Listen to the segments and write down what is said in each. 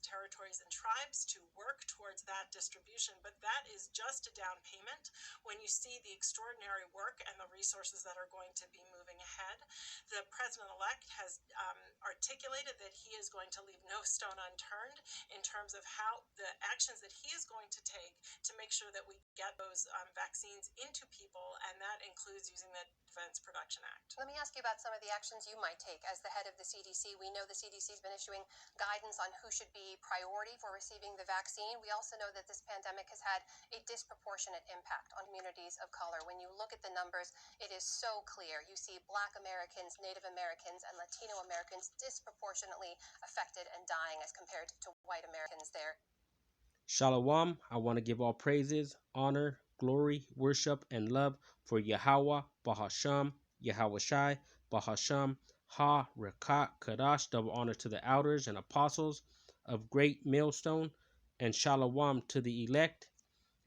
territories and tribes to work towards that distribution, but that is just a down payment when you see the extraordinary work and the resources that are going to be moving ahead. The president-elect has articulated that he is going to leave no stone unturned in terms of how the actions that he is going to take to make sure that we get those vaccines into people, and that includes using the Defense Production Act. Let me ask you about some of the actions you might take as the head of the CDC. We know the CDC has been issuing guidance on who should be priority for receiving the vaccine. We also know that this pandemic has had a disproportionate impact on communities of color. When you look at the numbers, it is so clear. You see Black Americans, Native Americans, and Latino Americans disproportionately affected and dying as compared to white Americans there. Shalom, I want to give all praises, honor, glory, worship, and love for Yahweh, Bahasham, Yahweh Shai, Bahasham, Ha, Rekat, Kadash, double honor to the elders and apostles of Great Millstone, and Shalom to the elect.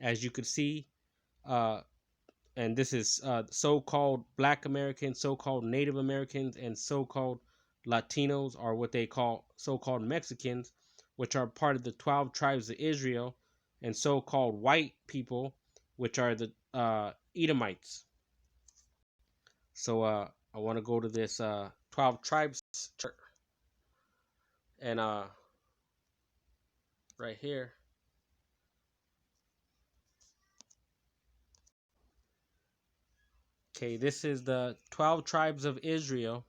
As you can see, and this is so-called Black Americans, so-called Native Americans, and so-called Latinos, or what they call so-called Mexicans, which are part of the 12 tribes of Israel, and so-called white people, which are the Edomites. So I want to go to this 12 tribes chart, and right here. Okay, this is the 12 tribes of Israel.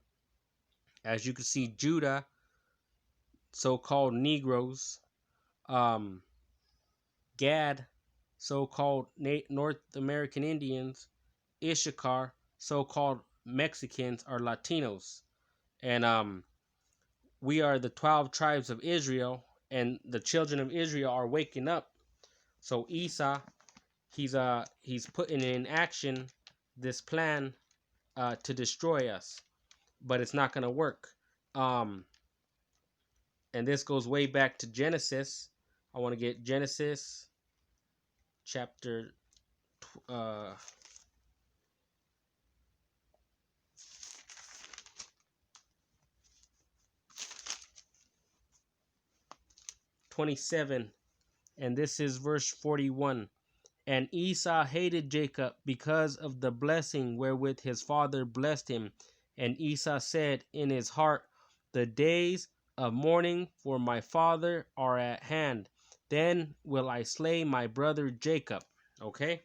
As you can see, Judah, so-called Negroes, Gad, so-called North American Indians, Issachar, so-called Mexicans or Latinos, and we are the 12 tribes of Israel, and the children of Israel are waking up. So Esau, he's putting in action this plan to destroy us, but it's not gonna work. And this goes way back to Genesis. I want to get Genesis chapter 27, and this is verse 41. And Esau hated Jacob because of the blessing wherewith his father blessed him. And Esau said in his heart, the days of mourning for my father are at hand. Then will I slay my brother Jacob. Okay?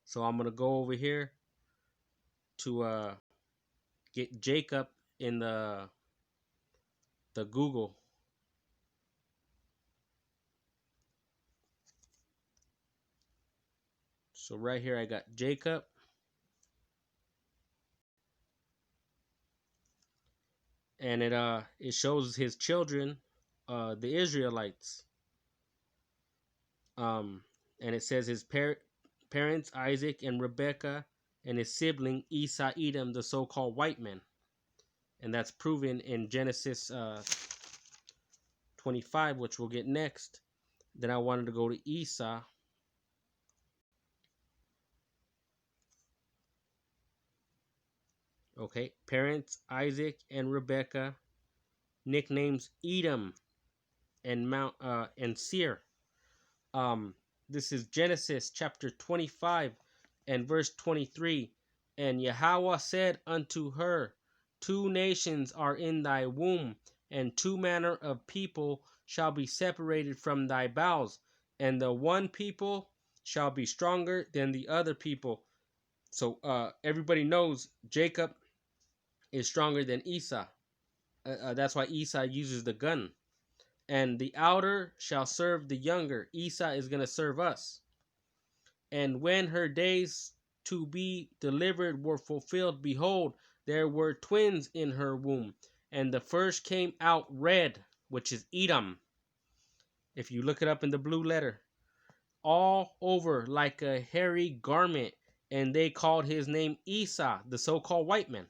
So I'm going to go over here to get Jacob in the Google. So right here I got Jacob. And it shows his children, the Israelites. And it says his parents, Isaac and Rebekah, and his sibling Esau, Edom, the so-called white man. And that's proven in Genesis 25, which we'll get next. Then I wanted to go to Esau. Okay, parents Isaac and Rebekah, nicknames Edom and Mount and Seir. This is Genesis chapter 25 and verse 23. And Yahweh said unto her, two nations are in thy womb, and two manner of people shall be separated from thy bowels, and the one people shall be stronger than the other people. So everybody knows Jacob is stronger than Esau. That's why Esau uses the gun. And the outer shall serve the younger. Esau is going to serve us. And when her days to be delivered were fulfilled, behold, there were twins in her womb. And the first came out red, which is Edom. If you look it up in the blue letter, all over like a hairy garment. And they called his name Esau, the so-called white man.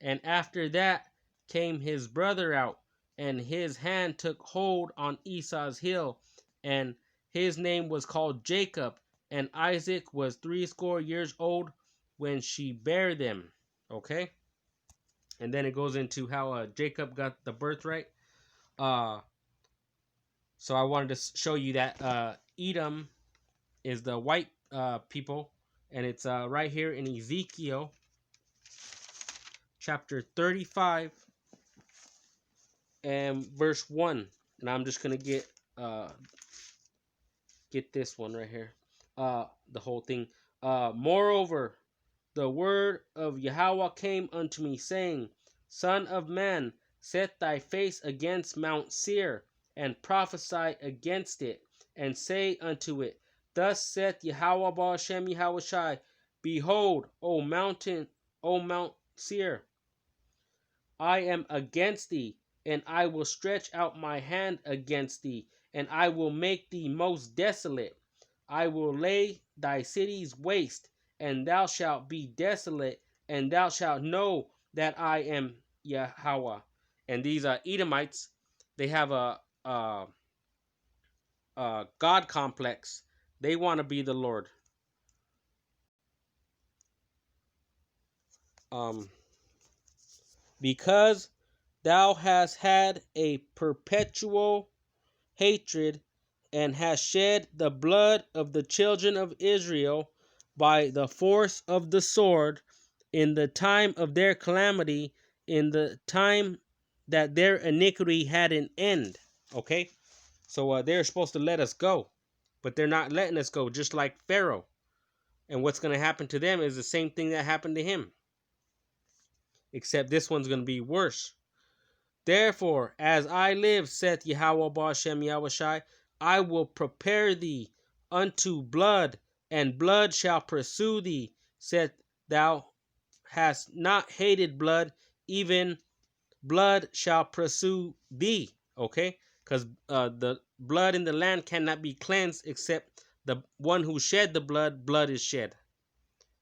And after that came his brother out, and his hand took hold on Esau's heel, and his name was called Jacob, and Isaac was 80 years old when she bare them. Okay? And then it goes into how Jacob got the birthright. So I wanted to show you that Edom is the white people, and it's right here in Ezekiel chapter 35 and verse 1. And I'm just gonna get this one right here, the whole thing. Moreover, the word of Yahweh came unto me, saying, Son of man, set thy face against Mount Seir, and prophesy against it, and say unto it, Thus saith Yahweh Baal Shem Yahweh Shai, Behold, O mountain, O Mount Seir, I am against thee, and I will stretch out my hand against thee, and I will make thee most desolate. I will lay thy cities waste, and thou shalt be desolate, and thou shalt know that I am Yahweh. And these Edomites, they have a God complex. They want to be the Lord. Because thou hast had a perpetual hatred, and hast shed the blood of the children of Israel by the force of the sword in the time of their calamity, in the time that their iniquity had an end. Okay, so they're supposed to let us go, but they're not letting us go, just like Pharaoh. And what's going to happen to them is the same thing that happened to him, except this one's going to be worse. Therefore, as I live, saith Yahweh Baal Shem Yahweh Shai, I will prepare thee unto blood, and blood shall pursue thee. Said thou hast not hated blood, even blood shall pursue thee. Okay? Because the blood in the land cannot be cleansed except the one who shed the blood is shed.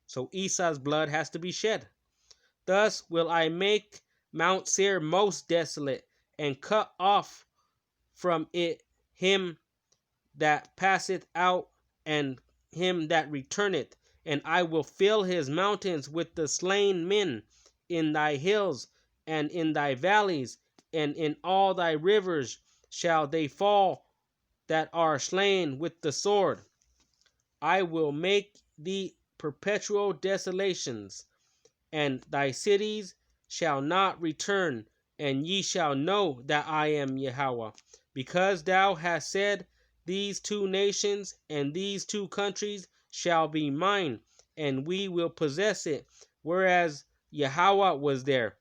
So Esau's blood has to be shed. Thus will I make Mount Seir most desolate, and cut off from it him that passeth out, and him that returneth. And I will fill his mountains with the slain men in thy hills, and in thy valleys, and in all thy rivers shall they fall that are slain with the sword. I will make thee perpetual desolations, and thy cities shall not return, and ye shall know that I am Yahweh. Because thou hast said, These two nations and these two countries shall be mine, and we will possess it, whereas Yahweh was there.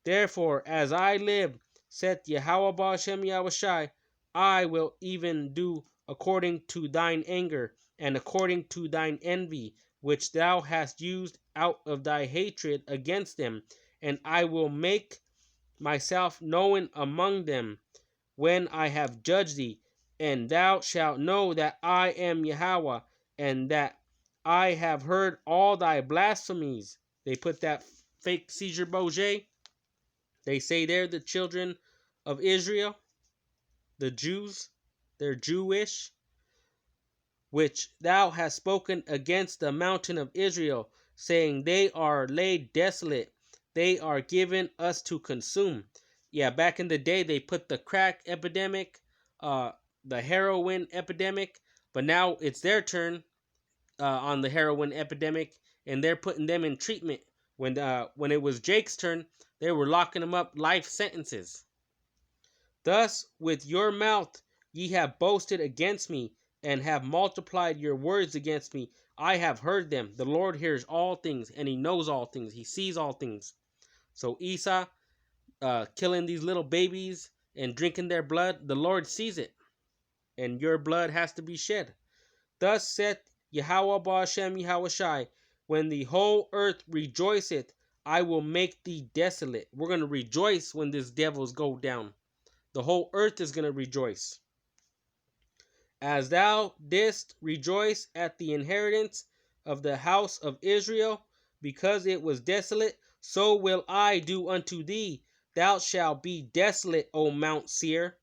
Therefore, as I live, saith Yahweh Baal Shem Yahweh Shai, I will even do according to thine anger, and according to thine envy, which thou hast used out of thy hatred against them, and I will make myself known among them when I have judged thee, and thou shalt know that I am Yahweh, and that I have heard all thy blasphemies. They put that fake Caesar Borgia. They say they're the children of Israel, the Jews, they're Jewish, which thou hast spoken against the mountain of Israel, saying, They are laid desolate, they are given us to consume. Yeah, back in the day, they put the crack epidemic, the heroin epidemic, but now it's their turn on the heroin epidemic, and they're putting them in treatment. When it was Jake's turn, they were locking them up life sentences. Thus with your mouth ye have boasted against me, and have multiplied your words against me. I have heard them. The Lord hears all things, and he knows all things. He sees all things. So Esau, killing these little babies and drinking their blood, the Lord sees it, and your blood has to be shed. Thus saith Yahweh Baal Shem Yahweh Shai, when the whole earth rejoiceth, I will make thee desolate. We're going to rejoice when these devils go down. The whole earth is going to rejoice. As thou didst rejoice at the inheritance of the house of Israel, because it was desolate, so will I do unto thee. Thou shalt be desolate, O Mount Seir,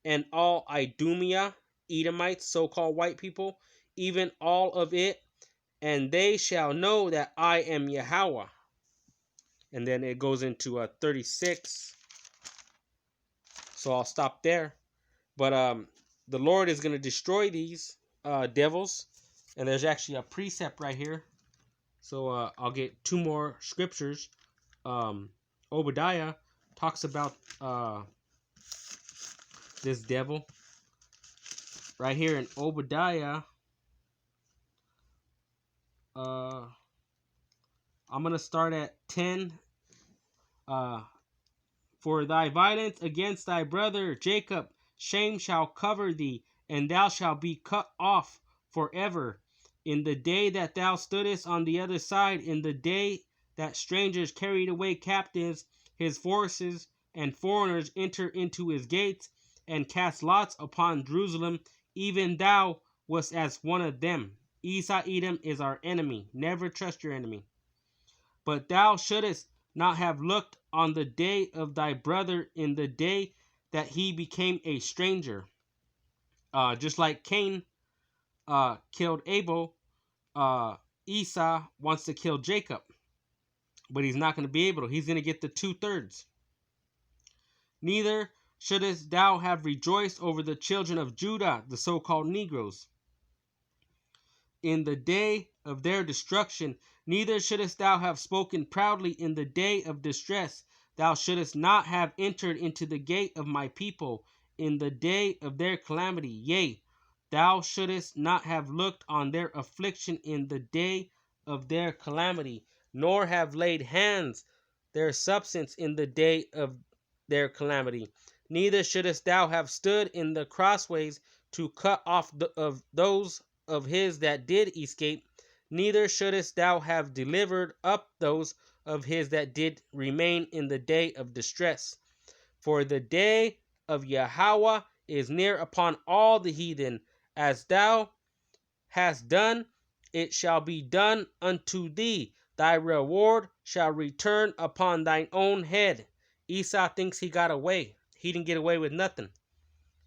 and all Idumea, Edomites, so-called white people, even all of it, and they shall know that I am Yahweh. And then it goes into 36. So I'll stop there. But the Lord is going to destroy these devils. And there's actually a precept right here. So I'll get two more scriptures. Obadiah talks about this devil right here in Obadiah. I'm gonna start at 10. For thy violence against thy brother Jacob, shame shall cover thee, and thou shalt be cut off forever. In the day that thou stoodest on the other side, in the day that strangers carried away captives, his forces and foreigners enter into his gates, and cast lots upon Jerusalem, even thou wast as one of them. Esau, Edom is our enemy. Never trust your enemy. But thou shouldest not have looked on the day of thy brother in the day that he became a stranger. Just like Cain killed Abel, Esau wants to kill Jacob. But he's not going to be able to. He's going to get the 2/3. Neither shouldest thou have rejoiced over the children of Judah, the so-called Negroes, in the day of their destruction. Neither shouldest thou have spoken proudly in the day of distress. Thou shouldest not have entered into the gate of my people in the day of their calamity. Yea, thou shouldest not have looked on their affliction in the day of their calamity, nor have laid hands their substance in the day of their calamity. Neither shouldest thou have stood in the crossways to cut off of those of his that did escape. Neither shouldest thou have delivered up those of his that did remain in the day of distress. For the day of Yahweh is near upon all the heathen. As thou hast done, it shall be done unto thee. Thy reward shall return upon thine own head. Esau thinks he got away. He didn't get away with nothing.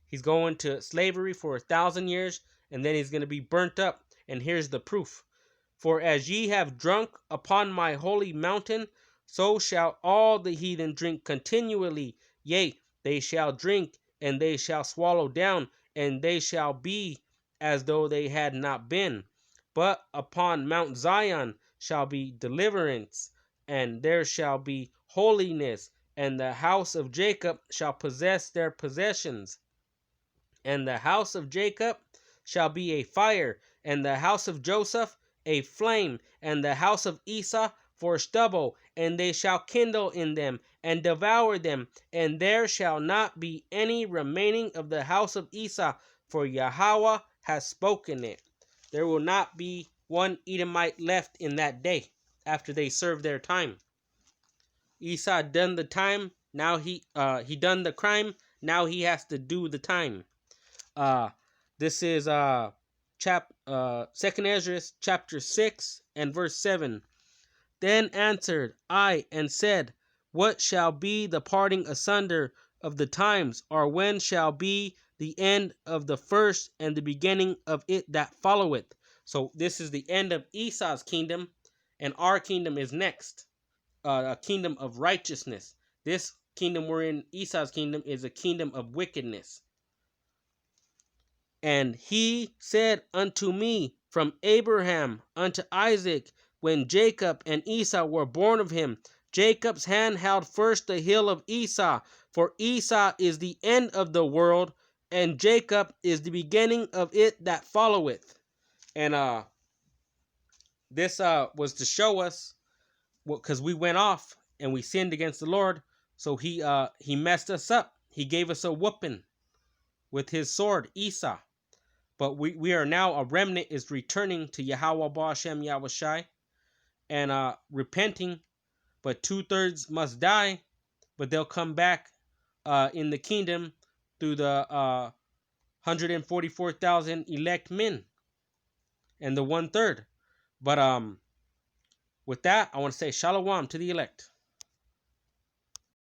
He's going to slavery for 1,000 years, and then he's going to be burnt up. And here's the proof. For as ye have drunk upon my holy mountain, so shall all the heathen drink continually. Yea, they shall drink, and they shall swallow down, and they shall be as though they had not been. But upon Mount Zion shall be deliverance, and there shall be holiness, and the house of Jacob shall possess their possessions. And the house of Jacob shall be a fire, and the house of Joseph a flame, and the house of Esau for stubble, and they shall kindle in them, and devour them, and there shall not be any remaining of the house of Esau, for Yahweh has spoken it. There will not be one Edomite left in that day, after they serve their time. Esau done the time, now he done the crime, now he has to do the time. This is 2nd Ezra chapter 6 and verse 7. Then answered I and said, what shall be the parting asunder of the times, or when shall be the end of the first and the beginning of it that followeth? So this is the end of Esau's kingdom, and our kingdom is next, a kingdom of righteousness. This kingdom we're in, Esau's kingdom, is a kingdom of wickedness. And he said unto me, from Abraham unto Isaac, when Jacob and Esau were born of him, Jacob's hand held first the heel of Esau, for Esau is the end of the world, and Jacob is the beginning of it that followeth. And this was to show us, because we went off and we sinned against the Lord, so he messed us up. He gave us a whooping with his sword, Esau. But we are now, a remnant is returning to Yahweh Ba'ashem Yahushai and repenting. But 2/3 must die, but they'll come back in the kingdom through the 144,000 elect men and the 1/3. But with that, I want to say shalom to the elect.